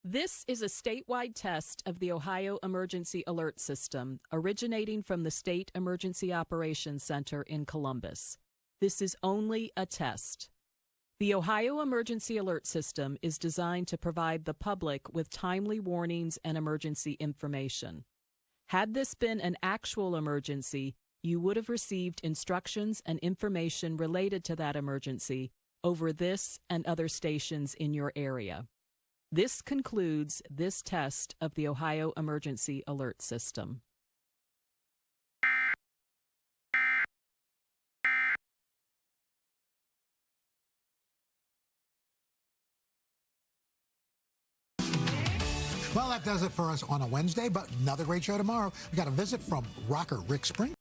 This is a statewide test of the Ohio Emergency Alert System, originating from the State Emergency Operations Center in Columbus. This is only a test. The Ohio Emergency Alert System is designed to provide the public with timely warnings and emergency information. Had this been an actual emergency, you would have received instructions and information related to that emergency over this and other stations in your area. This concludes this test of the Ohio Emergency Alert System. Well, that does it for us on a Wednesday, but another great show tomorrow. We got a visit from rocker Rick Spring.